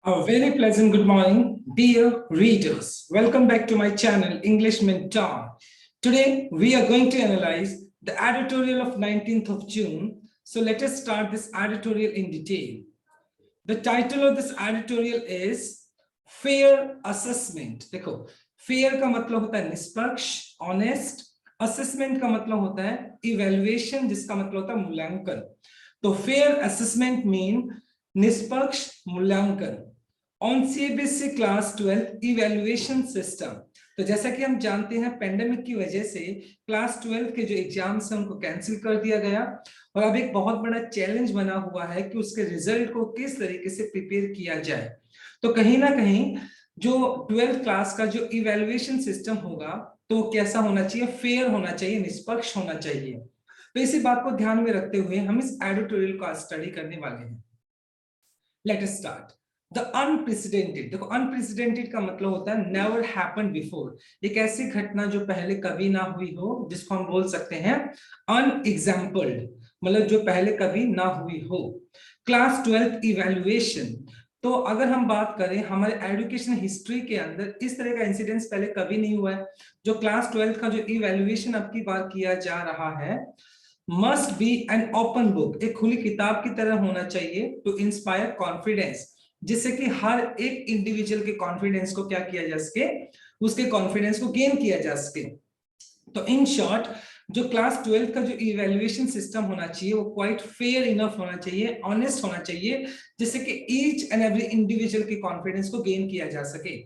A very pleasant good morning, dear readers. Welcome back to my channel, Englishman Tom. Today, we are going to analyze the editorial of 19th of June. So let us start this editorial in detail. The title of this editorial is Fair Assessment. देखो, fair का मतलब होता है निष्पक्ष, honest. Assessment का मतलब होता है evaluation, जिसका मतलब होता है मूल्यांकन. तो fair assessment mean निष्पक्ष मूल्यांकन. On CBSE class 12 evaluation system. तो जैसा कि हम जानते हैं पेंडेमिक की वजह से क्लास 12 के जो एग्जाम्स हैं उनको कैंसिल कर दिया गया और अब एक बहुत बड़ा चैलेंज बना हुआ है कि उसके रिजल्ट को किस तरीके से प्रिपेयर किया जाए. तो कहीं ना कहीं जो 12th क्लास का जो इवैल्यूएशन सिस्टम होगा तो कैसा होना चाहिए, फेयर होना चाहिए, निष्पक्ष होना चाहिए. तो इसी बात को ध्यान में रखते हुए हम इस एडिटोरियल का स्टडी करने वाले हैं. Let us start. The unprecedented. देखो, अनप्रेसिडेंटेड का मतलब होता है नेवर हैपेंड बिफोर. एक ऐसी घटना जो पहले कभी ना हुई हो, जिसको हम बोल सकते हैं अनएग्जाम्पल्ड, मतलब जो पहले कभी ना हुई हो. Class 12 evaluation. तो अगर हम बात करें हमारे एजुकेशन हिस्ट्री के अंदर इस तरह का इंसिडेंस पहले कभी नहीं हुआ है. जो क्लास 12 का जो इवैल्यूएशन अब की बार किया जा रहा है must be an open book. एक खुली किताब की तरह होना चाहिए टू इंस्पायर कॉन्फिडेंस, जिससे कि हर एक इंडिविजुअल के कॉन्फिडेंस को क्या किया जा सके, उसके कॉन्फिडेंस को गेन किया जा सके. तो इन शॉर्ट जो क्लास 12 का जो इवैल्यूएशन सिस्टम होना चाहिए वो क्वाइट फेयर इनफ होना चाहिए, ऑनेस्ट होना चाहिए, जिससे कि ईच एंड एवरी इंडिविजुअल के कॉन्फिडेंस को गेन किया जा सके.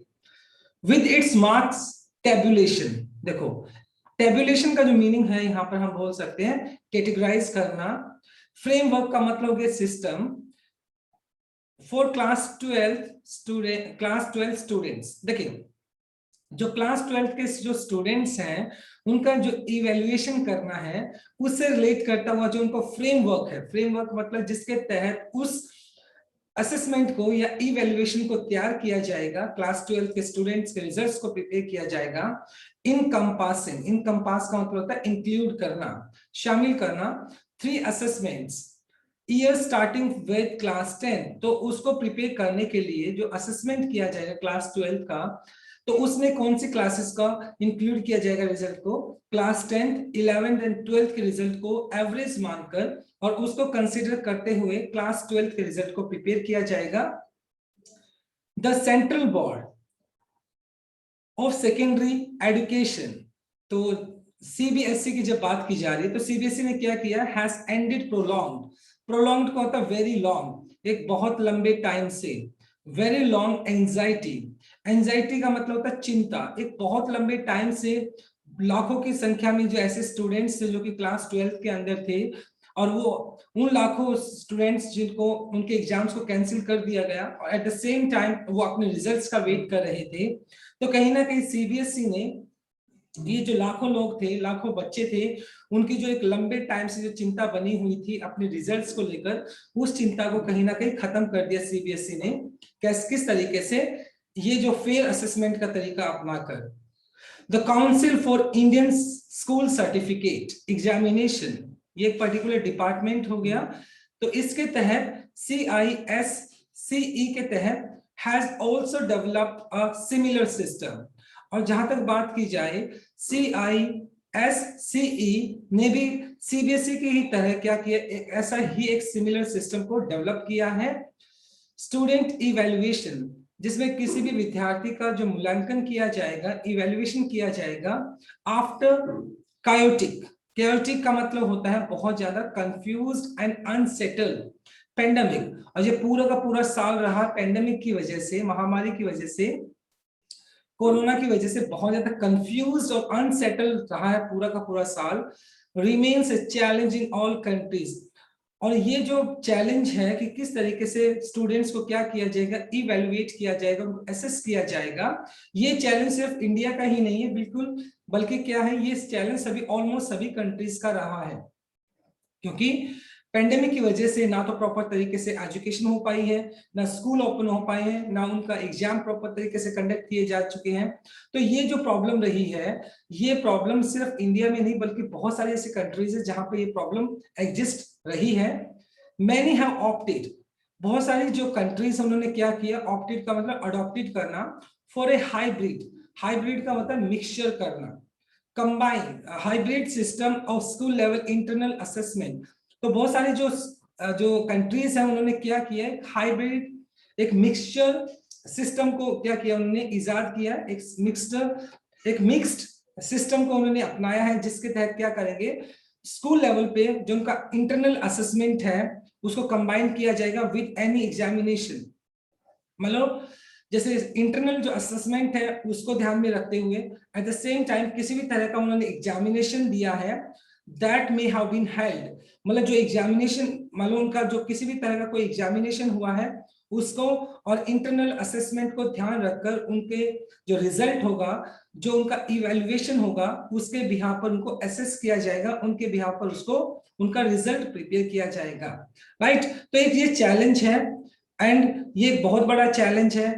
With its marks tabulation. देखो, टेबुलेशन का जो मीनिंग है यहां पर हम बोल सकते हैं कैटेगराइज करना. फ्रेमवर्क का मतलब हो गया सिस्टम. For class 12 students. देखिए, जो क्लास 12 के जो स्टूडेंट्स हैं उनका जो इवैल्यूएशन करना है उससे रिलेट करता हुआ जो उनको फ्रेमवर्क है. फ्रेमवर्क मतलब जिसके तहत उस असेसमेंट को या इवैल्यूएशन को तैयार किया जाएगा, क्लास 12 के स्टूडेंट्स के रिजल्ट्स को प्रिपेयर किया जाएगा. इनकम्पासिंग. इनकम्पास का मतलब होता है इंक्लूड करना, शामिल करना. 3 assessments year starting with class 10. तो उसको प्रिपेयर करने के लिए जो असेसमेंट किया जाएगा क्लास 12 का, तो उसमें कौन सी क्लासेस का इंक्लूड किया जाएगा रिजल्ट को, class 10th, 11th and 12th के रिजल्ट को एवरेज मानकर और उसको कंसीडर करते हुए क्लास 12th के रिजल्ट को प्रिपेयर किया जाएगा. The central board of secondary education. तो सीबीएसई की जब बात की जा रही है तो सीबीएसई ने क्या किया, हैज एंडेड प्रोलॉन्ग्ड. प्रोलॉन्ग्ड का होता है वेरी लॉन्ग, एक बहुत लंबे टाइम से. Very long anxiety. एंजाइटी का मतलब होता है चिंता. एक बहुत लंबे टाइम से लाखों की संख्या में जो ऐसे स्टूडेंट्स थे जो कि क्लास 12 के अंदर थे और वो उन लाखों स्टूडेंट्स जिनको उनके एग्जाम्स को कैंसिल कर दिया गया और एट द सेम टाइम वो अपने रिजल्ट्स का वेट कर रहे थे. तो कहीं ना कहीं सीबीएसई ने ये जो लाखों लोग थे, लाखों बच्चे थे, उनकी जो एक लंबे टाइम से जो चिंता बनी हुई थी अपने रिजल्ट्स को लेकर, उस चिंता को कहीं ना कहीं खत्म कर दिया सीबीएसई ने. किस तरीके से, ये जो फेयर असेसमेंट का तरीका अपनाकर. The council for Indian school certificate examination, ये एक पर्टिकुलर डिपार्टमेंट हो गया. तो इसके तहत CISCE के तहत has also developed a similar system. और जहां तक बात की जाए CISCE ने भी सीबीएसई की ही तरह क्या किया, ऐसा ही एक सिमिलर सिस्टम को डेवलप किया है. स्टूडेंट इवैल्यूएशन, जिसमें किसी भी विद्यार्थी का जो मूल्यांकन किया जाएगा, इवैल्यूएशन किया जाएगा आफ्टर कायोटिक. कायोटिक का मतलब होता है बहुत ज्यादा कंफ्यूज्ड एंड अनसेटल्ड पेंडेमिक. और ये पूरा का पूरा साल रहा पेंडेमिक की वजह से, महामारी की वजह से, कोरोना की वजह से बहुत ज्यादा कंफ्यूज्ड और अनसेटल्ड रहा है पूरा का पूरा साल. Remains a challenge in all countries. और ये जो चैलेंज है कि किस तरीके से स्टूडेंट्स को क्या किया जाएगा, इवैल्यूएट किया जाएगा, उनको असेस किया जाएगा. ये चैलेंज सिर्फ इंडिया का ही नहीं है बिल्कुल, बल्कि क्या है, ये चैलेंज सभी ऑलमोस्ट सभी कंट्रीज का रहा है. क्योंकि पेंडेमिक की वजह से ना तो प्रॉपर तरीके से एजुकेशन हो पाई है, ना स्कूल ओपन हो पाए हैं, ना उनका एग्जाम प्रॉपर तरीके से कंडक्ट किए जा चुके हैं. तो ये जो प्रॉब्लम रही है, ये प्रॉब्लम सिर्फ इंडिया में नहीं बल्कि बहुत सारी ऐसी कंट्रीज है जहां पे ये प्रॉब्लम एग्जिस्ट रही है. Many have opted. बहुत सारी जो कंट्रीज उन्होंने क्या किया, ऑप्टेड का मतलब अडॉप्टेड करना, फॉर ए हाइब्रिड, हाइब्रिड का मतलब मिक्सचर करना, combine hybrid system of school level internal assessment. तो बहुत सारे जो कंट्रीज हैं उन्होंने क्या किया, हाइब्रिड एक मिक्सचर सिस्टम को क्या किया उन्होंने, इजाद किया, एक मिक्स्ड सिस्टम को उन्होंने अपनाया है, जिसके तहत क्या करेंगे, स्कूल लेवल पे जो उनका इंटरनल असेसमेंट है उसको कंबाइन किया जाएगा विद एनी एग्जामिनेशन। मतलब जैसे इंटरनल जो असेसमेंट है उसको ध्यान में रखते हुए एट द सेम टाइम किसी भी तरह का उन्होंने एग्जामिनेशन दिया है that may have been held, मतलब जो एग्जामिनेशन, मतलब उनका जो किसी भी तरह का कोई एग्जामिनेशन हुआ है उसको और इंटरनल असेसमेंट को ध्यान रखकर उनके जो रिजल्ट होगा, जो उनका इवैल्यूएशन होगा, उसके बिहाफ पर उनको असेस किया जाएगा, उनके बिहाफ पर उसको उनका रिजल्ट प्रिपेयर किया जाएगा, राइट। तो एक ये चैलेंज है एंड ये एक बहुत बड़ा चैलेंज है।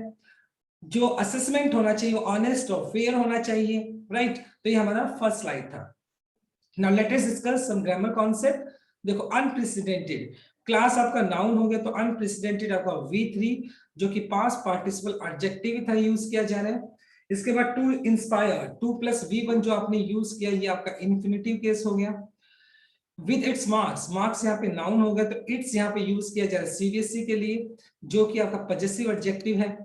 जो असेसमेंट होना चाहिए वो ऑनेस्ट और फेयर होना चाहिए, राइट। तो ये हमारा फर्स्ट स्लाइड था। Now let us discuss some grammar concept. देखो अनप्रेसिडेंटेड, क्लास आपका नाउन हो गया तो अनप्रेसिडेंटेड आपका V3 जो कि पास्ट पार्टिसिपल एडजेक्टिव था यूज किया जा रहा है। इसके बाद टू इंस्पायर, 2+V1 जो आपने यूज किया ये आपका इन्फिनिटिव केस हो गया। विद इट्स मार्क्स, मार्क्स यहाँ पे नाउन हो गया तो इट्स यहाँ पे यूज किया जा रहा है सीबीएसई के लिए जो कि आपका पजेसिव एडजेक्टिव है।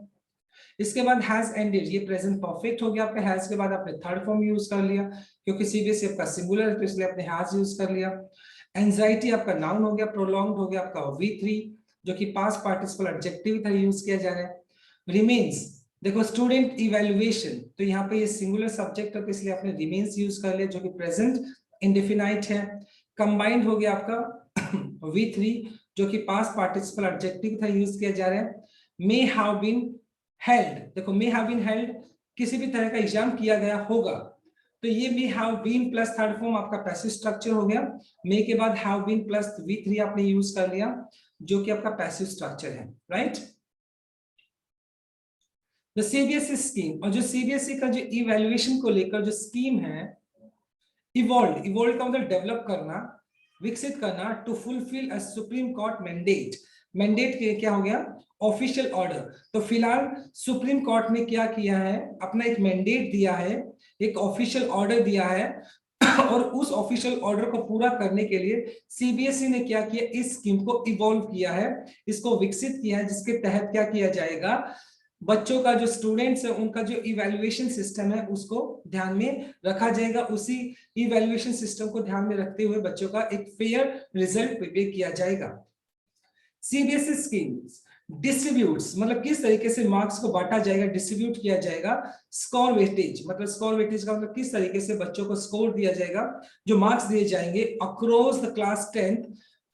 इसके बाद हैज एंडेड, ये प्रेजेंट परफेक्ट हो गया आपका, हैज के बाद आपने थर्ड फॉर्म यूज कर लिया क्योंकि सीबीएसई आपका सिंगुलर है तो इसलिए आपने हैज यूज कर लिया। एंजाइटी आपका नाउन हो गया, प्रोलॉन्ग्ड हो गया आपका V3 जो कि पास्ट पार्टिसिपल एडजेक्टिव था यूज किया जा रहा है। रिमेन्स, देखो स्टूडेंट इवैल्यूएशन, तो यहाँ पे ये सिंगुलर सब्जेक्ट है तो इसलिए आपने रिमेन्स यूज कर लिया जो कि प्रेजेंट इंडेफिनाइट है। कंबाइंड हो गया आपका V3 जो कि पास्ट पार्टिसिपल एडजेक्टिव था यूज किया जा रहा है। मे हैव बीन हेल्ड, देखो मे हैव बीन हेल्ड किसी भी तरह का एग्जाम किया गया होगा तो ये may have been plus third form आपका पैसिव स्ट्रक्चर हो गया। मे के बाद हैव बीन प्लस V3 आपने यूज कर लिया जो कि आपका पैसिव स्ट्रक्चर है, राइट। द सीबीएसई स्कीम, और जो सीबीएसई का जो इवैल्यूएशन को लेकर जो स्कीम है, इवॉल्व, इवॉल्व का मतलब डेवलप करना, विकसित करना, to fulfil a Supreme Court mandate, mandate के क्या हो गया, ऑफिशियल ऑर्डर। तो फिलहाल सुप्रीम कोर्ट ने क्या किया है, अपना एक मैंडेट दिया है, एक ऑफिशियल ऑर्डर दिया है और उस ऑफिशियल ऑर्डर को पूरा करने के लिए सीबीएसई ने क्या किया, इस स्कीम को इवॉल्व किया है, इसको विकसित किया है, जिसके तहत क्या किया जाएगा, बच्चों का जो स्टूडेंट्स है उनका जो इवैल्यूएशन सिस्टम है उसको ध्यान में रखा जाएगा, उसी इवैल्यूएशन सिस्टम को ध्यान में रखते हुए बच्चों का एक फेयर रिजल्ट प्रिपेयर किया जाएगा। सीबीएसई स्कीम्स डिस्ट्रीब्यूट्स, मतलब किस तरीके से मार्क्स को बांटा जाएगा, डिस्ट्रीब्यूट किया जाएगा। स्कोर वेटेज, मतलब स्कोर वेटेज का मतलब किस तरीके से बच्चों को स्कोर दिया जाएगा, जो मार्क्स दिए जाएंगे across the class 10th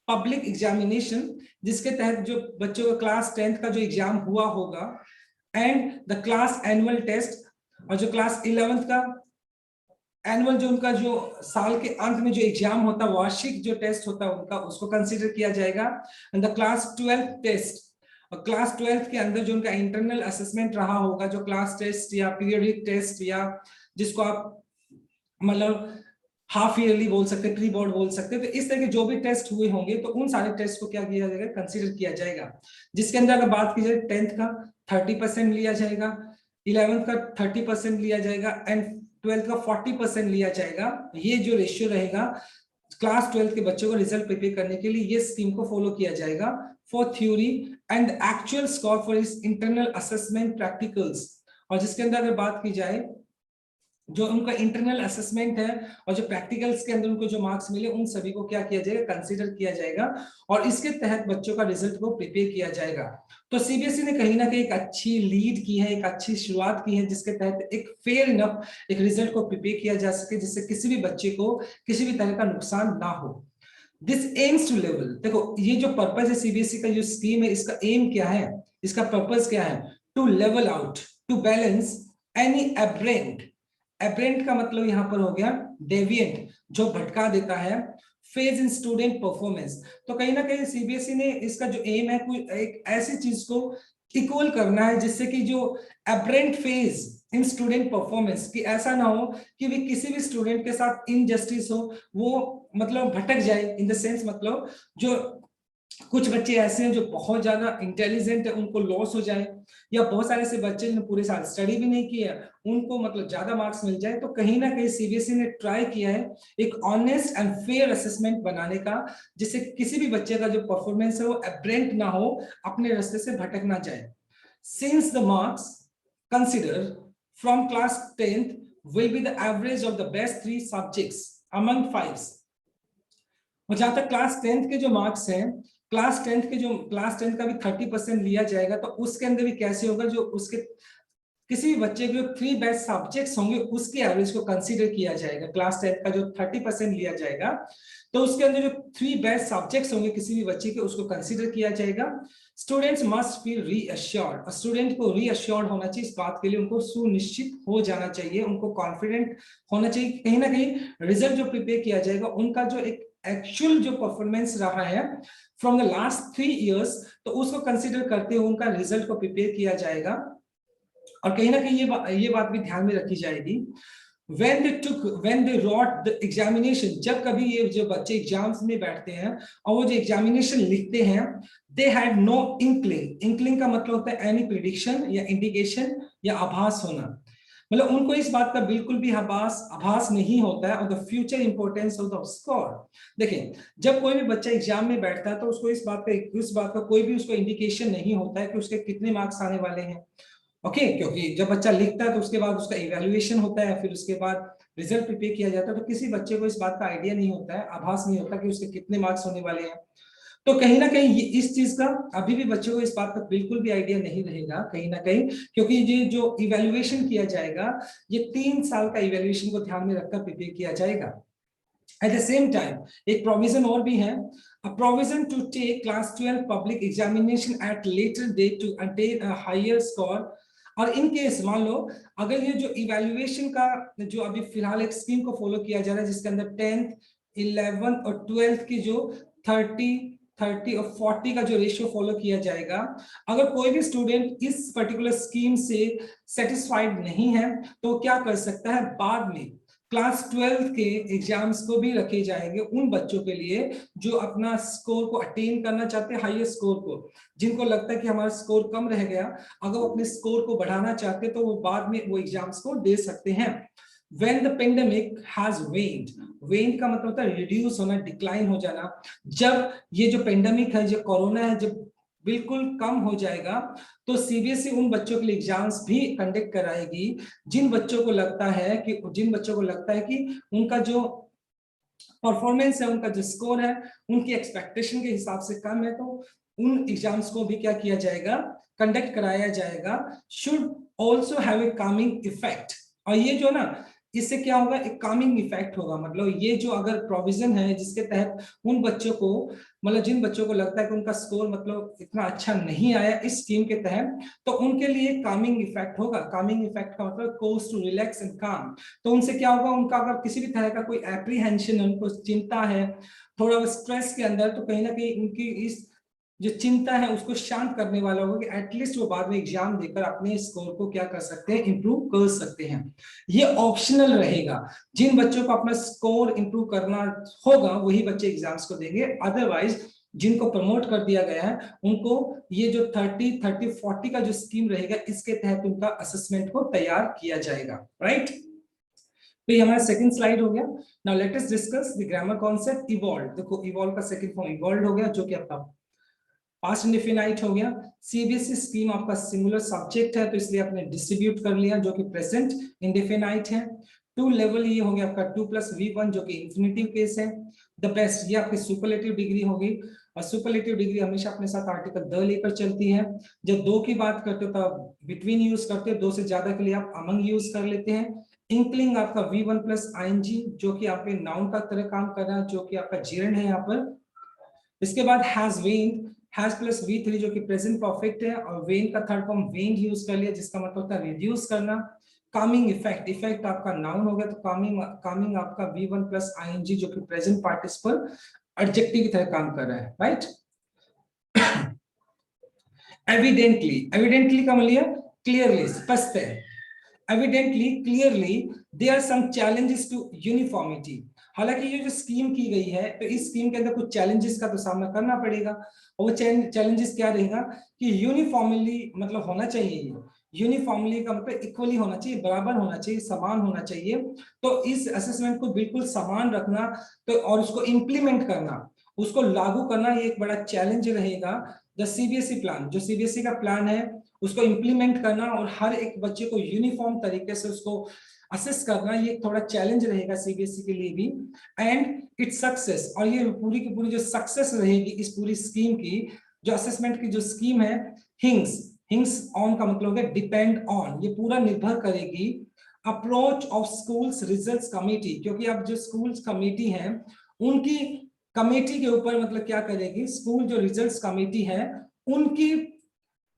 public examination, जिसके तहत जो बच्चों का क्लास 10th का जो एग्जाम हुआ होगा, and the class annual test, और जो क्लास 11th का एनुअल जो उनका जो साल के अंत में जो एग्जाम होता है, वार्षिक जो टेस्ट होता है उनका, उसको कंसीडर किया जाएगा। And the class 12th test, और क्लास 12th के अंदर जो उनका इंटरनल असेसमेंट रहा होगा, जो क्लास टेस्ट या पीरियडिक टेस्ट या जिसको आप मतलब हाफ ईयरली बोल सकते हैं, प्री बोर्ड बोल सकते हैं, तो इस तरह के जो भी टेस्ट हुए होंगे तो उन सारे टेस्ट को क्या किया जाएगा, कंसीडर किया जाएगा। जिसके अंदर अगर बात की जाए 10th का 30% लिया जाएगा, 11th का 30% लिया जाएगा एंड 12th का 40% लिया जाएगा। ये जो रेशियो रहेगा क्लास 12th के बच्चों को रिजल्ट प्रिपेयर करने के लिए ये स्कीम को फॉलो किया जाएगा for theory and actual score for इस इंटरनल असेसमेंट प्रैक्टिकल्स। और जिसके अंदर अगर बात की जाए जो उनका इंटरनल असेसमेंट है और जो प्रैक्टिकल्स के अंदर उनको जो मार्क्स मिले उन सभी को क्या किया जाएगा, कंसीडर किया जाएगा और इसके तहत बच्चों का रिजल्ट को प्रिपेयर किया जाएगा। तो सीबीएसई ने कहीं ना कहीं एक अच्छी लीड की है, एक अच्छी शुरुआत की है, जिसके तहत एक फेयर इनफ एक रिजल्ट को प्रिपेयर किया जा सके जिससे किसी भी बच्चे को किसी भी तरह का नुकसान ना हो। दिस एम्स टू लेवल, देखो ये जो पर्पज है सीबीएसई का जो स्कीम है इसका एम क्या है, इसका पर्पज क्या है, to level out, to balance any aberrant, aberrant का मतलब यहां पर हो गया डेविएंट, जो भटका देता है, फेज इन स्टूडेंट परफॉर्मेंस। तो कहीं ना कहीं सीबीएसई ने इसका जो एम है कोई एक ऐसी चीज को इक्वल करना है जिससे कि जो एब्रेंट फेज इन स्टूडेंट परफॉर्मेंस कि ऐसा ना हो कि भी किसी भी स्टूडेंट के साथ इनजस्टिस हो, वो मतलब भटक जाए, इन द सेंस मतलब जो कुछ बच्चे ऐसे हैं जो बहुत ज्यादा इंटेलिजेंट है, उनको लॉस हो जाए, या बहुत सारे ऐसे बच्चे जिन्होंने पूरे साल स्टडी भी नहीं किया उनको मतलब ज्यादा मार्क्स मिल जाए। तो कहीं ना कहीं सीबीएसई ने ट्राई किया है एक ऑनेस्ट एंड फेयर असेसमेंट बनाने का, जिससे किसी भी बच्चे का जो परफॉर्मेंस है वो एब्रेंट ना हो, अपने रास्ते से भटक ना जाए। Since the marks consider from class 10th will be the average of the best 3 subjects among 5। और जहां तक क्लास 10th के जो मार्क्स हैं, क्लास 10th का भी 30% लिया जाएगा, तो उसके अंदर भी कैसे होगा, जो उसके किसी भी बच्चे के जो 3 बेस्ट सब्जेक्ट्स होंगे उसके एवरेज को कंसीडर किया जाएगा। क्लास 10th का जो 30% लिया जाएगा, तो उसके अंदर जो 3 बेस्ट सब्जेक्ट्स होंगे किसी भी बच्चे के, उसको कंसीडर किया जाएगा। Students must feel reassured, student को रीअश्योर्ड होना चाहिए, इस बात के लिए उनको सुनिश्चित हो जाना चाहिए, उनको कॉन्फिडेंट होना चाहिए। कहीं ना कहीं रिजल्ट जो प्रिपेयर किया जाएगा उनका जो एक एक्चुअल जो परफॉर्मेंस रहा है फ्रॉम द लास्ट 3 इयर्स, तो उसको कंसीडर करते हुए उनका रिजल्ट को प्रिपेयर किया जाएगा। और कहीं ना कहीं ये बात भी ध्यान में रखी जाएगी, when they wrote the examination, जब कभी ये जो बच्चे एग्जाम्स में बैठते हैं और वो जो एग्जामिनेशन लिखते हैं, they had no inkling का मतलब होता है एनी प्रिडिक्शन या इंडिकेशन या आभास होना, मतलब उनको इस बात का बिल्कुल भी आभास नहीं होता है, और the future importance of the score. देखिए, जब कोई भी बच्चा एग्जाम में बैठता है तो उसको इस बात का कोई भी उसको इंडिकेशन नहीं होता है कि उसके कितने मार्क्स आने वाले हैं। ओके, क्योंकि जब बच्चा लिखता है तो उसके बाद उसका इवैल्यूएशन होता है, फिर उसके बाद रिजल्ट प्रिपेयर किया जाता है, तो किसी बच्चे को इस बात का आइडिया नहीं होता है, आभास नहीं होता कि उसके कितने मार्क्स होने वाले हैं। तो कहीं ना कहीं इस चीज का अभी भी बच्चों को इस बात का बिल्कुल भी आइडिया नहीं रहेगा कहीं ना कहीं, क्योंकि ये जो इवैल्यूएशन किया जाएगा ये 3 साल का इवैल्यूएशन को ध्यान में रखकर प्रिपेयर किया जाएगा। At the same time, एक प्रोविजन और भी है, a provision to take class 12 public examination at later date to attain a higher score। और इन केस मान लो अगर ये जो इवैल्यूएशन का जो अभी फिलहाल एक स्कीम को फॉलो किया जा रहा है जिसके अंदर 10th 11th और 12th की जो 30 और 40 का जो रेशियो फॉलो किया जाएगा, अगर कोई भी स्टूडेंट इस पर्टिकुलर स्कीम से सेटिस्फाइड नहीं है तो क्या कर सकता है, बाद में क्लास 12 के एग्जाम्स को भी रखे जाएंगे उन बच्चों के लिए जो अपना स्कोर को अटेन करना चाहते हैं, हाईएस्ट स्कोर को, जिनको लगता है कि हमारा स्कोर कम रह गया, अगर वो अपने स्कोर को बढ़ाना चाहते हैं तो वो बाद में वो एग्जाम्स को दे सकते हैं। When the pandemic has waned का मतलब होता है रिड्यूस होना, डिक्लाइन हो जाना। जब ये जो पेंडेमिक है, जो कोरोना है, जब बिल्कुल कम हो जाएगा तो सीबीएसई उन बच्चों के लिए एग्जाम्स भी कंडक्ट कराएगी जिन बच्चों को लगता है कि उनका जो परफॉर्मेंस है, उनका जो स्कोर है उनकी एक्सपेक्टेशन के हिसाब से कम है, तो उन एग्जाम्स को भी क्या किया जाएगा, कंडक्ट कराया जाएगा। Should also have a Kameng effect, और ये जो ना इससे क्या होगा, एक कामिंग इफेक्ट होगा, मतलब ये जो अगर प्रोविजन है जिसके तहत उन बच्चों को, मतलब जिन बच्चों को लगता है कि उनका स्कोर मतलब इतना अच्छा नहीं आया इस स्कीम के तहत, तो उनके लिए कामिंग इफेक्ट होगा। कामिंग इफेक्ट का मतलब कोज टू रिलैक्स एंड काम, तो उनसे क्या होगा, उनका अगर किसी भी तरह का कोई एप्रीहेंशन, उनको चिंता है, थोड़ा स्ट्रेस के अंदर, तो कहीं ना कहीं उनकी इस जो चिंता है उसको शांत करने वाला होगा कि एटलीस्ट वो बाद में एग्जाम देकर अपने स्कोर को क्या कर सकते हैं, इंप्रूव कर सकते हैं। ये ऑप्शनल रहेगा, जिन बच्चों को अपना स्कोर इंप्रूव करना होगा वही बच्चे एग्जाम्स को देंगे, अदरवाइज जिनको प्रमोट कर दिया गया है उनको ये जो 30-40 का जो स्कीम रहेगा इसके तहत उनका असेसमेंट को तैयार किया जाएगा। राइट, तो ये हमारा सेकंड स्लाइड हो गया। Now let us discuss the grammar concept evolve. देखो इवॉल्व का सेकंड फॉर्म इवॉल्व हो गया, जो कि आपका पास्ट इंडेफिनाइट हो गया। सीबीएसई स्कीम आपका सिंगुलर सब्जेक्ट है तो इसलिए आपने डिस्ट्रीब्यूट कर लिया, जो कि प्रेजेंट इंडेफिनाइट है। टू लेवल ये हो गया आपका 2+V1 जो कि इंफिनिटिव केस है। द बेस्ट ये आपकी सुपरलेटिव डिग्री होगी, और सुपरलेटिव डिग्री हमेशा अपने साथ आर्टिकल द लेकर चलती है। जब दो की बात करते हो तब बिटवीन यूज करते हो, दो से ज्यादा के लिए आप अमंग यूज कर लेते हैं। इंक्लिंग आपका V1+ing जो कि आपके नाउन का तरह काम कर रहा है, जो कि आपका जीरन है यहाँ पर। इसके बाद हैज वेन्ड, हैज प्लस V3 जो कि प्रेजेंट परफेक्ट है, और वेन का थर्ड फॉर्म वेन्ड यूज कर लिया जिसका मतलब होता है रिड्यूस करना। कामिंग इफेक्ट, इफेक्ट आपका नाउन हो गया तो कामिंग आपका V1+ing जो कि प्रेजेंट पार्टिसिपल एडजेक्टिव की तरह काम कर रहा है। राइट, एविडेंटली का मतलब क्लियरली, स्पष्ट है। Evidently, clearly, there are some challenges to uniformity। हालांकि ये जो स्कीम की गई है तो इस स्कीम के अंदर कुछ चैलेंजेस का तो सामना करना पड़ेगा, और वो चैलेंजेस क्या रहेगा कि यूनिफॉर्मली मतलब होना चाहिए, यूनिफॉर्मली का मतलब इक्वली होना चाहिए, बराबर होना चाहिए, समान होना चाहिए। तो इस असेसमेंट को बिल्कुल समान रखना तो और उसको इम्प्लीमेंट करना, उसको लागू करना, ये एक बड़ा चैलेंज रहेगा। द सीबीएसई प्लान, जो सीबीएसई का प्लान है उसको इम्प्लीमेंट करना और हर एक बच्चे को यूनिफॉर्म तरीके से उसको असेस करना, ये थोड़ा चैलेंज रहेगा सीबीएसई के लिए भी। एंड इट्स सक्सेस, और ये पूरी की पूरी जो सक्सेस रहेगी इस पूरी स्कीम की, जो असेसमेंट की जो स्कीम है, हिंग्स हिंग्स ऑन का मतलब है डिपेंड ऑन, ये पूरा निर्भर करेगी approach of schools results committee, क्योंकि अब जो स्कूल्स कमेटी है उनकी कमेटी के ऊपर मतलब क्या करेगी, स्कूल जो रिजल्ट्स कमेटी है उनकी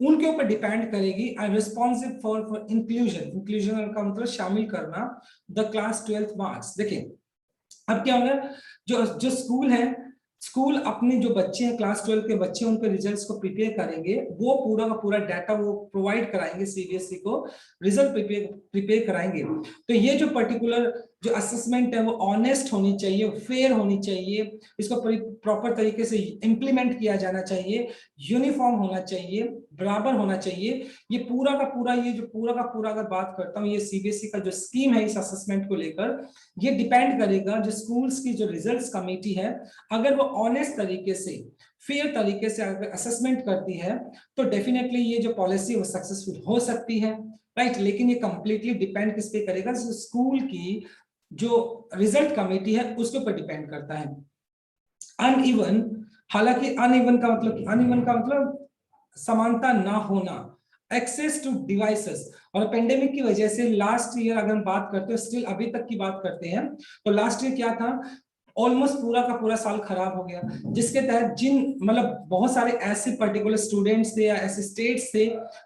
उनके ऊपर डिपेंड करेगी। And responsive for inclusion, inclusion का मतलब शामिल करना द क्लास 12th मार्क्स। देखिए अब क्या होगा, जो जो स्कूल है, स्कूल अपने जो बच्चे हैं क्लास 12 के बच्चे उनके रिजल्ट्स को प्रिपेयर करेंगे, वो पूरा का पूरा डाटा वो प्रोवाइड कराएंगे सीबीएसई को, रिजल्ट प्रिपेयर कराएंगे। तो ये जो पर्टिकुलर जो असेसमेंट है वो ऑनेस्ट होनी चाहिए, फेयर होनी चाहिए, इसको प्रॉपर तरीके से इंप्लीमेंट किया जाना चाहिए, यूनिफॉर्म होना चाहिए, बराबर होना चाहिए। ये पूरा का पूरा, ये जो पूरा का पूरा अगर बात करता हूँ, ये सीबीएसई का जो स्कीम है इस असेसमेंट को लेकर, ये डिपेंड करेगा जो स्कूल्स की जो रिजल्ट्स कमेटी है, अगर वो ऑनेस्ट तरीके से, फेयर तरीके से अगर असेसमेंट करती है तो डेफिनेटली ये जो पॉलिसी वो सक्सेसफुल हो सकती है, राइट। लेकिन ये कंप्लीटली डिपेंड किस पे करेगा, स्कूल की जो रिजल्ट कमेटी है उसके ऊपर डिपेंड करता है। अनइवन, हालांकि अनइवन का मतलब, अनइवन का मतलब समानता ना होना, एक्सेस टू डिवाइसेस, और पेंडेमिक की वजह से लास्ट ईयर अगर हम बात करते हैं, स्टिल अभी तक की बात करते हैं, तो लास्ट ईयर क्या था, ऑलमोस्ट पूरा का पूरा साल खराब हो गया, जिसके तहत जिन मतलब बहुत सारे ऐसे पर्टिकुलर स्टूडेंट्स थे या ऐसे स्टेट्स थे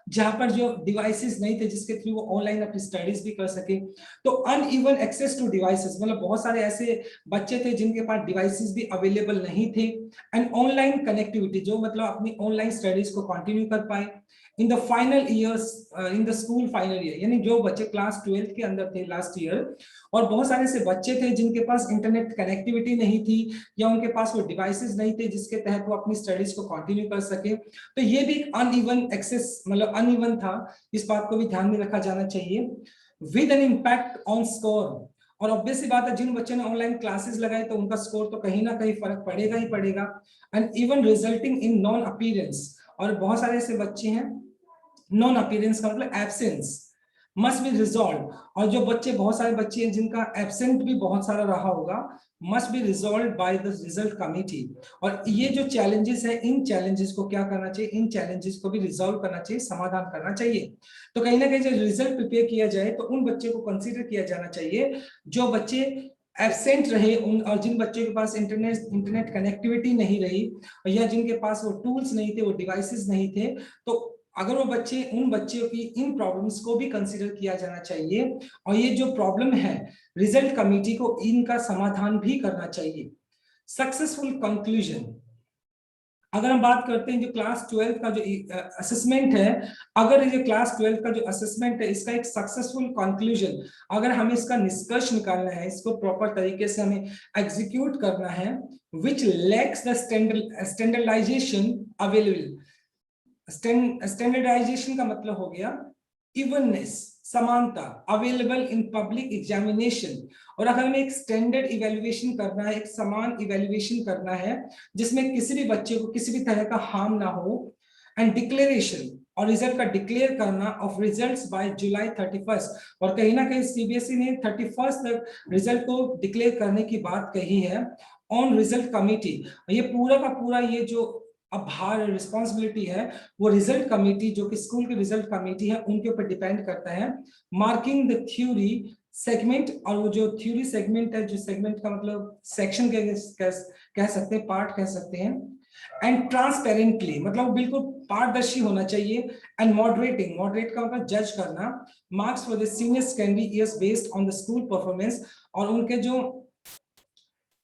जहां पर जो डिवाइसेस नहीं थे जिसके थ्रू वो ऑनलाइन अपनी स्टडीज भी कर सके। तो अनइवन एक्सेस टू डिवाइसेस मतलब बहुत सारे ऐसे बच्चे थे जिनके पास डिवाइसेस भी अवेलेबल नहीं थे, एंड ऑनलाइन कनेक्टिविटी जो मतलब अपनी ऑनलाइन स्टडीज को कंटिन्यू कर पाए in the final years, in the school final year, यानी जो बच्चे क्लास 12 के अंदर थे लास्ट ईयर, और बहुत सारे ऐसे बच्चे थे जिनके पास इंटरनेट कनेक्टिविटी नहीं थी या उनके पास वो डिवाइसेस नहीं थे जिसके तहत वो अपनी स्टडीज को कंटिन्यू कर सके। तो ये भी अनइवन एक्सेस मतलब अनइवन था, इस बात को भी ध्यान में रखा जाना चाहिए। With an impact on score, और ऑब्वियस सी बात है जिन बच्चों ने ऑनलाइन क्लासेस लगाए तो उनका स्कोर तो कहीं ना कहीं फर्क पड़ेगा ही पड़ेगा। And even resulting in non appearance, और बहुत सारे ऐसे बच्चे हैं, नॉन अपीयरेंस का मतलब एब्सेंस मस्ट बी रिजॉल्व, और जो बच्चे बहुत सारे बच्चे हैं जिनका एब्सेंट भी बहुत सारा रहा होगा, must be resolve by the result committee. और ये जो चैलेंजेस है इन चैलेंजेस को क्या करना चाहिए, इन चैलेंजेस को भी रिजॉल्व करना चाहिए, समाधान करना चाहिए। तो कहीं ना कहीं जब रिजल्ट प्रिपेयर किया जाए तो उन बच्चे को कंसीडर किया जाना चाहिए जो बच्चे एब्सेंट रहे, उन और जिन बच्चों के पास इंटरनेट कनेक्टिविटी नहीं रही या जिनके पास वो टूल्स नहीं थे, वो डिवाइसेस नहीं थे, तो अगर वो बच्चे, उन बच्चों की इन प्रॉब्लम्स को भी कंसीडर किया जाना चाहिए, और ये जो प्रॉब्लम है रिजल्ट कमेटी को इनका समाधान भी करना चाहिए। सक्सेसफुल कंक्लूजन, अगर हम बात करते हैं जो क्लास 12 का जो असेसमेंट है, अगर ये क्लास 12 का जो असेसमेंट है इसका एक सक्सेसफुल कंक्लूजन, अगर हमें इसका निष्कर्ष निकालना है, इसको प्रॉपर तरीके से हमें एग्जीक्यूट करना है, which lacks the standardization available, standardization का मतलब हो गया इवननेस, समानता, अवेलेबल इन पब्लिक एग्जामिनेशन, और अगर हमें एक स्टैंडर्ड इवैल्यूएशन करना है, एक समान इवैल्यूएशन करना है जिसमें किसी भी बच्चे को किसी भी तरह का हार्म ना हो, एंड डिक्लेरेशन और रिजल्ट का डिक्लेयर करना ऑफ रिजल्ट्स बाय जुलाई 31, और कहीं ना कहीं सीबीएसई ने 31 तक रिजल्ट को डिक्लेयर करने की बात कही है ऑन रिजल्ट कमिटी। ये पूरा का पूरा ये जो अब भार रिस्पॉन्सिबिलिटी है वो रिजल्ट कमेटी, जो कि स्कूल की रिजल्ट कमेटी है, उनके ऊपर डिपेंड करता है। मार्किंग द थ्योरी सेगमेंट, और वो जो थ्योरी सेगमेंट है, जो सेगमेंट का मतलब सेक्शन कह सकते हैं, पार्ट कह सकते हैं, एंड ट्रांसपेरेंटली मतलब बिल्कुल पारदर्शी होना चाहिए, एंड मॉडरेटिंग, मॉडरेट का मतलब जज करना, marks for the senior secondary years based on the school performance, और उनके जो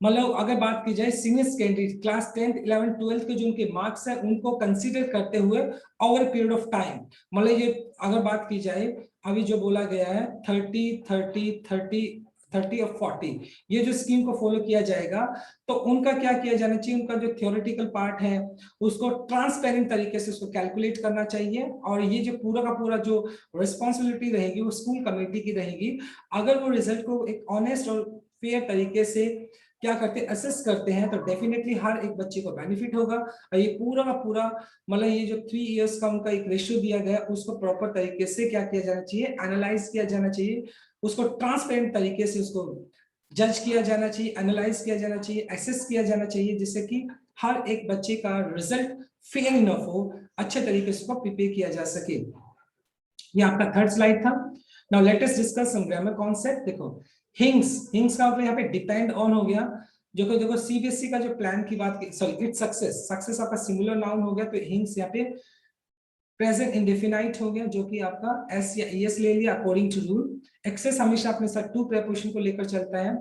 मतलब अगर बात की जाए senior secondary class 10th 11th 12th के जो उनके मार्क्स है उनको कंसीडर करते हुए ओवर पीरियड ऑफ टाइम, मतलब ये अगर बात की जाए अभी जो बोला गया है 30 30 30 30 और 40, ये जो स्कीम को फॉलो किया जाएगा, तो उनका क्या किया जाना चाहिए, उनका जो थियोरेटिकल पार्ट है उसको ट्रांसपेरेंट तरीके से उसको कैलकुलेट करना चाहिए, और ये जो पूरा का पूरा जो रिस्पॉन्सिबिलिटी रहेगी वो स्कूल कमेटी की रहेगी। अगर वो रिजल्ट को एक ऑनेस्ट और फेयर तरीके से क्या करते हैं, असेस करते हैं, तो डेफिनेटली हर एक बच्चे को बेनिफिट होगा। और ये पूरा का पूरा मतलब ये जो 3 इयर्स का उनका एक रेशियो दिया गया उसको प्रॉपर तरीके से क्या किया जाना चाहिए, एनालाइज किया जाना चाहिए, उसको ट्रांसपेरेंट तरीके से उसको जज किया जाना चाहिए, एनालाइज किया जाना चाहिए, एसेस किया जाना चाहिए, जिससे कि हर एक बच्चे का रिजल्ट फेयर इनफ हो, अच्छे तरीके से उसको प्रिपेयर किया जा सके। ये आपका थर्ड स्लाइड था। Now let us discuss some grammar concept. देखो हिंग्स का मतलब यहाँ पे डिपेंड ऑन हो गया, जो कि देखो सीबीएसई का जो प्लान की बात की, सॉरी इट्स सक्सेस आपका सिंगुलर नाउन हो गया, तो हिंग्स यहाँ पे प्रेजेंट इंडेफिनाइट हो गया, जो कि आपका एस या एस ले लिया अकॉर्डिंग टू रूल। एक्सेस हमेशा अपने साथ टू प्रीपोजिशन को लेकर चलता है।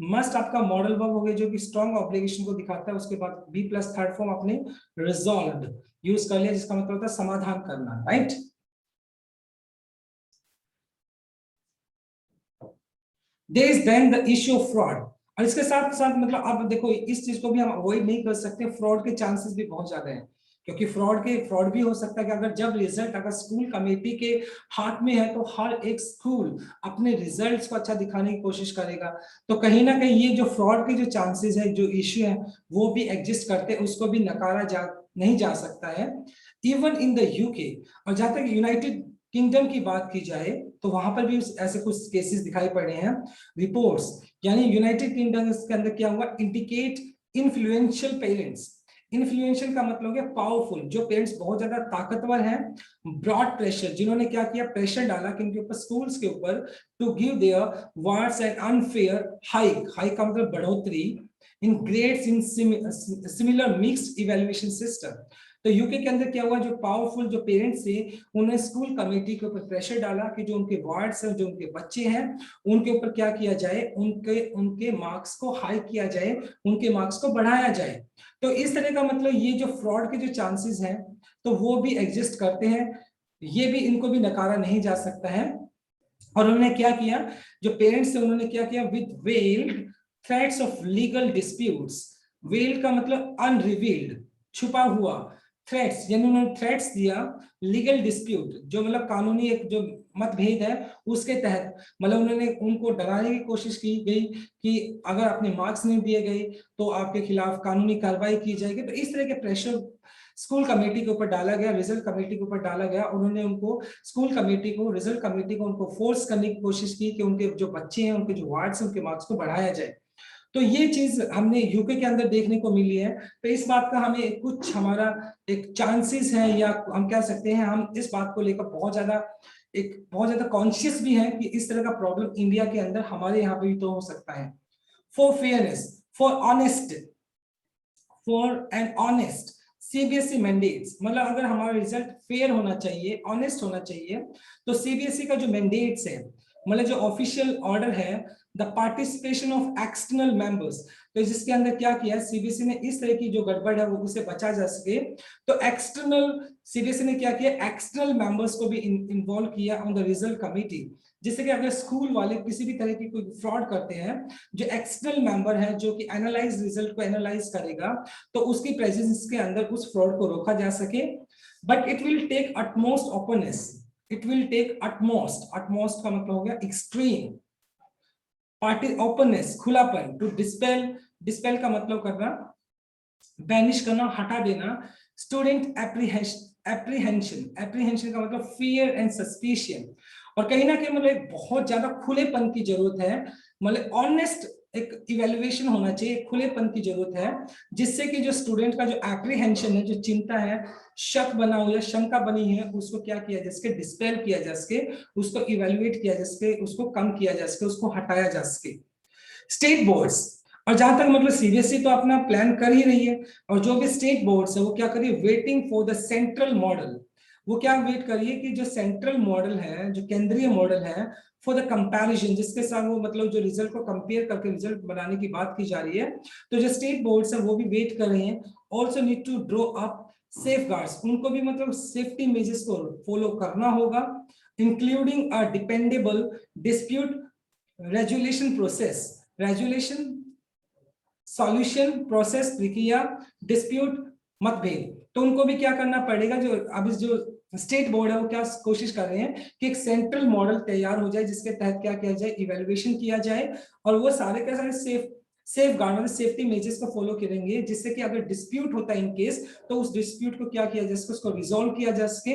मस्ट आपका मॉडल वर्ब हो गया, जो कि स्ट्रॉन्ग ऑब्लिगेशन को दिखाता है। उसके बाद बी प्लस थर्ड फॉर्म आपने रिजॉल्व्ड यूज कर लिया, जिसका मतलब होता है समाधान करना, right. There is then the issue of fraud, और इसके साथ साथ मतलब अब देखो इस चीज को भी हम अवॉइड नहीं कर सकते, फ्रॉड के चांसेस भी बहुत ज्यादा हैं, क्योंकि फ्रॉड भी हो सकता है कि अगर जब रिजल्ट अगर स्कूल कमेटी के हाथ में है, तो हर एक स्कूल अपने रिजल्ट्स को अच्छा दिखाने की कोशिश करेगा, तो कहीं ना कहीं ये जो फ्रॉड के जो चांसेस है, जो इश्यू है, वो भी एग्जिस्ट करते हैं, उसको भी नकारा नहीं जा सकता है। इवन इन द यूके, और जहां तक यूनाइटेड किंगडम की बात की जाए, तो वहां पर भी ऐसे कुछ केसेस दिखाई पड़े हैं। रिपोर्ट्स यानी यूनाइटेड किंगडम के अंदर क्या हुआ, इंडिकेट इन्फ्लुएंशियल पेरेंट्स। इन्फ्लुएंशियल का मतलब है पावरफुल, जो पेरेंट्स बहुत ज्यादा ताकतवर हैं, ब्रॉड प्रेशर, जिन्होंने क्या किया, प्रेशर डाला कि इनके ऊपर, स्कूल्स के ऊपर, to give their wards and unfair hike का मतलब बढ़ोतरी in grades in similar mixed evaluation system. तो यूके के अंदर क्या हुआ, जो पावरफुल जो पेरेंट्स थे, उन्होंने स्कूल कमेटी के ऊपर प्रेशर डाला कि जो उनके वार्ड्स हैं, जो उनके बच्चे हैं, उनके ऊपर क्या किया जाए, उनके मार्क्स को हाई किया जाए, उनके मार्क्स को बढ़ाया जाए। तो इस तरह का मतलब ये जो फ्रॉड के जो चांसेस हैं, तो वो भी एग्जिस्ट करते हैं, ये भी इनको भी नकारा नहीं जा सकता है। और उन्होंने क्या किया, जो पेरेंट्स थे उन्होंने क्या किया, with weld threats of legal disputes. Weld का मतलब अनरिवील्ड, छुपा हुआ, थ्रेट्स यानी उन्होंने थ्रेट्स दिया, लीगल डिस्प्यूट जो मतलब कानूनी एक जो मतभेद है उसके तहत, मतलब उन्होंने उनको डराने की कोशिश की गई कि अगर अपने मार्क्स नहीं दिए गए तो आपके खिलाफ कानूनी कार्रवाई की जाएगी। तो इस तरह के प्रेशर स्कूल कमेटी के ऊपर डाला गया, रिजल्ट कमेटी के ऊपर डाला गया। उन्होंने उनको, स्कूल कमेटी को, रिजल्ट कमेटी को उनको फोर्स करने की कोशिश की कि उनके जो बच्चे हैं, उनके जो वार्ड्स हैं, उनके मार्क्स को बढ़ाया जाए। तो ये चीज हमने यूके के अंदर देखने को मिली है। तो इस बात का हमें कुछ हमारा एक चांसेस है, या हम कह सकते हैं हम इस बात को लेकर बहुत ज्यादा कॉन्शियस भी है कि इस तरह का प्रॉब्लम इंडिया के अंदर हमारे यहाँ पे भी तो हो सकता है। For fairness, for an honest CBSE mandates, मतलब अगर हमारा रिजल्ट फेयर होना चाहिए, ऑनेस्ट होना चाहिए, तो सीबीएसई का जो मैंडेट्स है, मतलब जो ऑफिशियल ऑर्डर है, the participation of external members, तो जिसके अंदर क्या किया सीबीएसई ने, इस तरह की जो गड़बड़ है वो उसे बचा जा सके, तो एक्सटर्नल सीबीएसई ने क्या किया, एक्सटर्नल मेंबर्स को भी इन्वॉल्व किया ऑन द रिजल्ट कमिटी, जिससे कि अगर स्कूल वाले किसी भी तरह की कोई फ्रॉड करते हैं, जो एक्सटर्नल मेंबर है जो कि एनालाइज रिजल्ट को एनालाइज करेगा, तो उसकी प्रेजेंस के अंदर उस फ्रॉड को रोका जा सके। But it will take utmost openness, it will take utmost का मतलब हो गया एक्सट्रीम, पार्टी ओपननेस खुलापन, टू डिस्पेल का मतलब करना, बैनिश करना, हटा देना, स्टूडेंट एप्रीहेंशन का मतलब फियर एंड सस्पिशियन, और कहीं ना कहीं मतलब बहुत ज्यादा खुलेपन की जरूरत है, मतलब ऑनेस्ट एक इवेल्युएशन होना चाहिए, खुलेपन की जरूरत है, जिससे कि जो स्टूडेंट का जो एप्रीहेंशन है, जो चिंता है, शक बना हुआ, शंका बनी है, उसको क्या किया जा सके, डिस्पेल किया जा सके, उसको इवेल्युएट किया जा सके, उसको कम किया जा सके, उसको हटाया जा सके। स्टेट बोर्ड्स, और जहां तक मतलब सीबीएसई तो अपना प्लान कर ही रही है, और जो भी स्टेट बोर्ड्स है वो क्या करिए, waiting for the central model, वो क्या वेट करिए कि जो सेंट्रल मॉडल है, जो केंद्रीय मॉडल है, फॉर द कंपैरिजन, जिसके साथ वो मतलब जो रिजल्ट को कंपेयर करके रिजल्ट बनाने की बात की जा रही है, तो जो स्टेट बोर्ड्स है वो भी वेट कर रहे हैं। Also need to draw up safeguards, उनको भी मतलब सेफ्टी मेजर्स को फॉलो करना होगा, including a dependable dispute resolution process, resolution solution process, प्रक्रिया, डिस्प्यूट, मतभेद। तो उनको भी क्या करना पड़ेगा, जो अब जो स्टेट बोर्ड है वो क्या कोशिश कर रहे हैं कि एक सेंट्रल मॉडल तैयार हो जाए जिसके तहत क्या किया जाए, इवैल्यूएशन किया जाए और वो सारे के सारे सेफ गार्ड सेफ्टी मेजर्स को फॉलो करेंगे, जिससे कि अगर डिस्प्यूट होता है इन केस तो उस डिस्प्यूट को क्या किया जा सके, उसको रिजोल्व किया जा सके।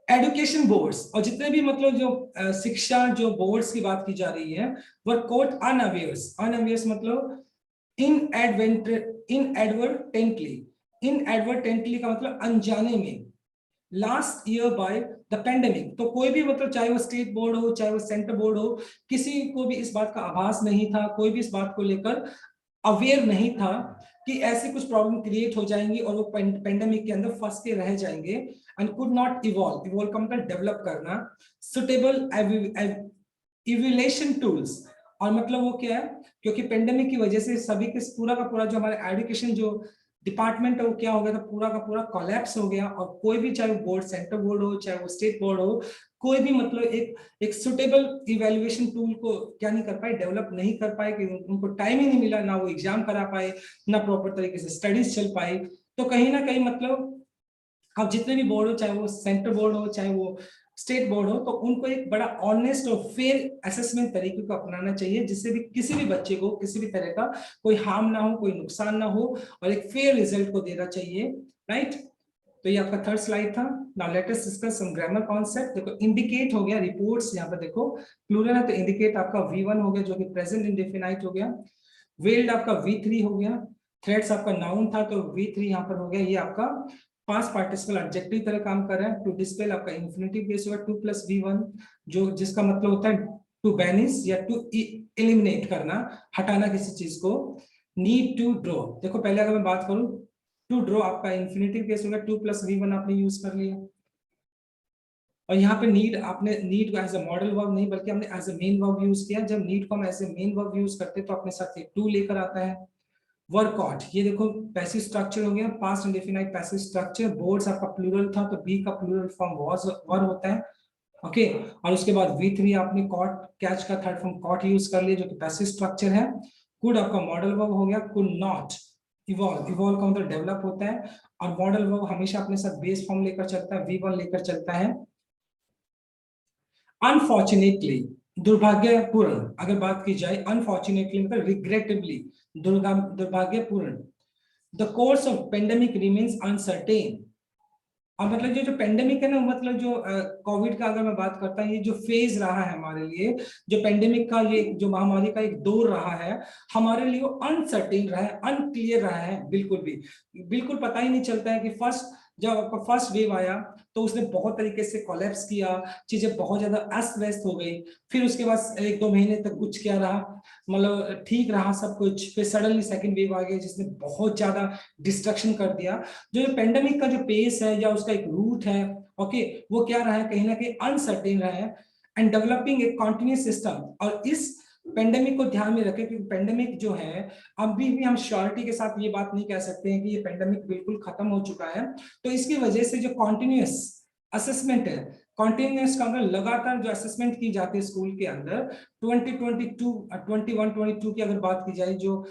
एजुकेशन बोर्ड्स और जितने भी मतलब जो शिक्षा जो बोर्ड्स की बात की जा रही है वो कोट अनअवेयर्स, अनअवेयर्स मतलब इनएडवर्टेंटली, इनएडवर्टेंटली का मतलब अनजाने में, last year by the pandemic. तो कोई भी मतलब चाहे वो स्टेट बोर्ड हो चाहे वो सेंटर बोर्ड हो, किसी को भी इस बात का आभास नहीं था, कोई भी इस बात को लेकर अवेयर नहीं था कि ऐसी कुछ प्रॉब्लम क्रिएट हो जाएंगी और वो पेंडेमिक के अंदर फंस के रह जाएंगे and could not evolve, evolve का मतलब डेवलप करना, सुटेबल इवैल्यूएशन टूल्स। और मतलब वो क्या है, क्योंकि पेंडेमिक की वजह से सभी के पूरा का पूरा जो हमारा एजुकेशन जो डिपार्टमेंट है वो क्या हो गया था, पूरा का पूरा कोलैप्स हो गया। और कोई भी चाहे वो बोर्ड सेंटर बोर्ड हो चाहे वो स्टेट बोर्ड हो, कोई भी मतलब एक सुटेबल इवैल्यूएशन टूल को क्या नहीं कर पाए, डेवलप नहीं कर पाए, कि उनको टाइम ही नहीं मिला, ना वो एग्जाम करा पाए, ना प्रॉपर तरीके से स्टडीज चल पाए। तो कहीं ना कहीं मतलब अब जितने भी बोर्ड हो चाहे वो सेंटर बोर्ड हो चाहे वो स्टेट बोर्ड हो, तो उनको एक बड़ा ऑनेस्ट और फेयर असेसमेंट तरीके को अपनाना चाहिए, जिससे भी किसी भी बच्चे को किसी भी तरह का कोई हार्म ना हो, कोई नुकसान ना हो और एक फेयर रिजल्ट को देना चाहिए, राइट। तो ये आपका थर्ड स्लाइड था। Now let us discuss some grammar concept. देखो इंडिकेट हो गया, रिपोर्ट्स यहाँ पर देखो प्लूरल है तो इंडिकेट आपका V1 हो गया जो कि प्रेजेंट इंडेफिनाइट हो गया, वेल्ड आपका V3 हो गया, थ्रेड्स आपका नाउन था तो V3 यहाँ पर हो गया, ये आपका पास्ट पार्टिसिपल एडजेक्टिव तरह काम कर रहा है। टू डिस्पेल आपका इन्फिनिटिव बेस होगा 2 + V1, जो जिसका मतलब होता है टू बैनिश या टू एलिमिनेट करना, हटाना किसी चीज को। नीड टू ड्रॉ, देखो पहले अगर मैं बात करूं टू ड्रॉ आपका इन्फिनिटिव केस होगा, 2 + V1 आपने यूज कर लिया। और यहाँ पे नीड, आपने नीड को एज अ मॉडल वर्ब नहीं बल्कि हमने as a main verb use किया। जब नीड को हम as a main verb use करते हैं तो अपने साथ एक टू लेकर आता है। वर्कआउट, ये देखो पैसिव स्ट्रक्चर हो गया, past indefinite passive structure. Boards आपका प्लूरल था तो बी का प्लूरल फॉर्म वाज वर होता है, ओके। और उसके बाद V3 आपने कॉट, कैच का थर्ड फॉर्म कॉट यूज कर लिया जो कि पैसिव स्ट्रक्चर है। कुड आपका मॉडल वर्ब हो गया, कुड नॉट इवॉल्व, इवॉल्व का मतलब डेवलप होता है। और मॉडल वर्ब हमेशा अपने साथ बेस फॉर्म लेकर चलता है, V1 लेकर चलता है। अनफॉर्चुनेटली, दुर्भाग्यपूर्ण अगर बात की जाए, अनफॉर्चुनेटली मतलब रिग्रेटेबली, दुर्भाग्यपूर्ण। The course of pandemic remains uncertain. और मतलब जो जो पेंडेमिक है ना, मतलब जो कोविड का अगर मैं बात करता हूँ, ये जो फेज रहा है हमारे लिए, जो पेंडेमिक का ये जो महामारी का एक दौर रहा है हमारे लिए, वो अनसर्टेन रहा है, अनक्लियर रहा है, बिल्कुल भी बिल्कुल पता ही नहीं चलता है कि फर्स्ट जब आपका फर्स्ट वेव आया तो उसने बहुत तरीके से कोलैप्स किया, चीजें बहुत ज्यादा अस्त व्यस्त हो गई। फिर उसके बाद 1-2 महीने तक कुछ क्या रहा, मतलब ठीक रहा सब कुछ। फिर सडनली सेकंड वेव आ गया जिसने बहुत ज्यादा डिस्ट्रक्शन कर दिया। जो पेंडेमिक का जो पेस है या उसका एक रूट है, ओके, वो क्या रहा है, कहीं ना कहीं अनसर्टेन रहा है एंड डेवलपिंग एक कॉन्टिन्यूस सिस्टम। और इस पेंडेमिक को ध्यान में रखें क्योंकि पेंडेमिक जो है अभी भी हम श्योरिटी के साथ ये बात नहीं कह सकते हैं कि ये पेंडेमिक बिल्कुल खत्म हो चुका है। तो इसकी वजह से जो कॉन्टिन्यूस असेसमेंट है, कॉन्टिन्यूस का अगर लगातार जो असेसमेंट की जाती है स्कूल के अंदर, 2022 21-22 की अगर बात की जाए, जो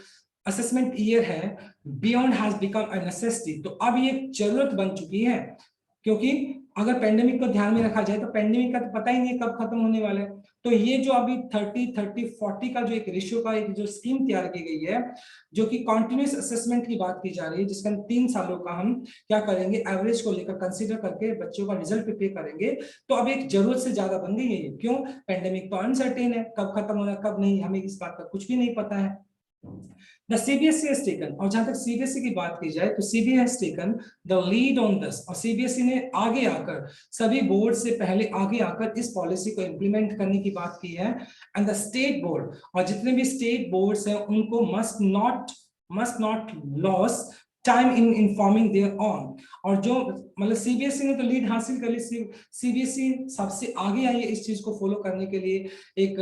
असेसमेंट ईयर है, beyond has become a necessity. तो अब ये जरूरत बन चुकी है, क्योंकि अगर पेंडेमिक को ध्यान में रखा जाए तो पेंडेमिक का तो पता ही नहीं कब खत्म होने वाला है। तो ये जो अभी 30-30-40 का जो एक रेशियो का एक जो स्कीम तैयार की गई है, जो कि कॉन्टिन्यूस असेसमेंट की बात की जा रही है, जिसका 3 सालों का हम क्या करेंगे, एवरेज को लेकर कंसीडर करके बच्चों का रिजल्ट प्रिपेयर करेंगे। तो अब एक जरूरत से ज्यादा बन गई है। क्यों? पेंडेमिक तो अनसर्टेन है, कब खत्म होना कब नहीं, हमें इस बात का कुछ भी नहीं पता है। The CBSE has taken, और जहां तक CBSE की बात की जाए तो CBSE has taken the lead on this, और CBSE ने आगे आकर, सभी बोर्ड से पहले आगे आकर इस पॉलिसी को इंप्लीमेंट करने की बात की है। एंड द स्टेट बोर्ड, और जितने भी स्टेट बोर्ड्स हैं उनको must not loss time in informing their own. और जो मतलब CBSE ने तो लीड हासिल कर ली, CBSE सबसे आगे आई है इस चीज को फॉलो करने के लिए। एक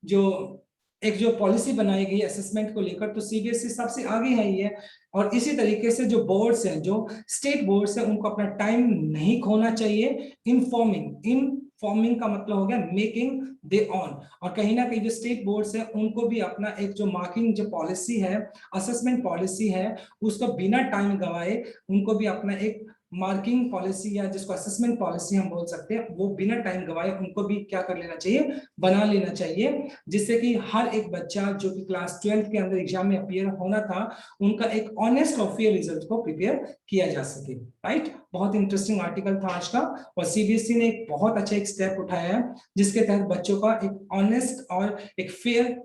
जो एक जो पॉलिसी बनाई गई असेसमेंट को लेकर, तो सीबीएसई सबसे आगे है ये। और इसी तरीके से जो बोर्ड्स हैं, जो स्टेट बोर्ड्स हैं, उनको अपना टाइम नहीं खोना चाहिए इनफॉर्मिंग का मतलब हो गया मेकिंग दे ऑन। और कहीं ना कहीं जो स्टेट बोर्ड्स हैं उनको भी अपना एक जो मार्किंग जो पॉलिसी है, असेसमेंट पॉलिसी है, उसको बिना टाइम गवाए उनको भी अपना एक मार्किंग पॉलिसी या जिसको असेसमेंट पॉलिसी हम बोल सकते हैं, वो बिना टाइम गवाए उनको भी क्या कर लेना चाहिए, बना लेना चाहिए, जिससे कि हर एक बच्चा जो कि क्लास 12 के अंदर एग्जाम में अपीयर होना था, उनका एक ऑनेस्ट और फेयर रिजल्ट को प्रिपेयर किया जा सके। राइट, बहुत इंटरेस्टिंग आर्टिकल था आज का, और सीबीएसई ने एक बहुत अच्छा एक स्टेप उठाया है जिसके तहत बच्चों का एक ऑनेस्ट और एक फेयर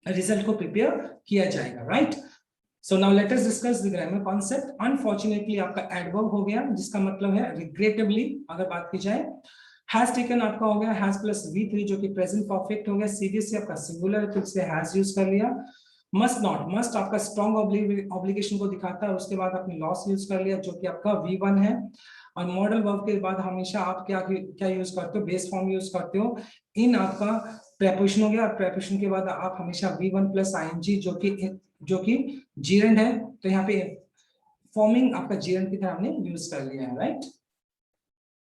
रिजल्ट को प्रिपेयर किया जाएगा। Right, so now let us discuss the grammar concept. Unfortunately आपका एडवर्ब हो गया, जिसका मतलब है रिग्रेटेबली अगर बात की जाए। हैज टेकन आपका हो गया हैज प्लस V3 जो कि प्रेजेंट परफेक्ट हो गया। सीरियसली आपका सिंगुलर है तो इसलिए हैज यूज कर लिया। मस्ट नॉट, मस्ट आपका स्ट्रॉन्ग ऑब्लिगेशन को दिखाता है, उसके बाद आपने लॉस यूज कर लिया जो कि आपका V1 है। और मॉडल वर्ब के बाद हमेशा आप क्या क्या यूज करते हो, बेस फॉर्म यूज करते हो। इन आपका प्रेपोजिशन हो गया, और प्रेपोजिशन के बाद आप हमेशा V1 प्लस ING जो कि जीरेंड है, तो यहाँ पे फॉर्मिंग आपका जीरेंड की तरह हमने यूज कर लिया है। Right,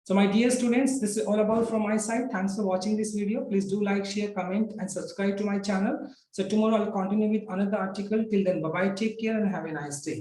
so my dear students, this is all about from my side. Thanks for watching this video. Please do like, share, comment and subscribe to my channel. So tomorrow I'll continue with another article. Till then, bye bye, take care and have a nice day.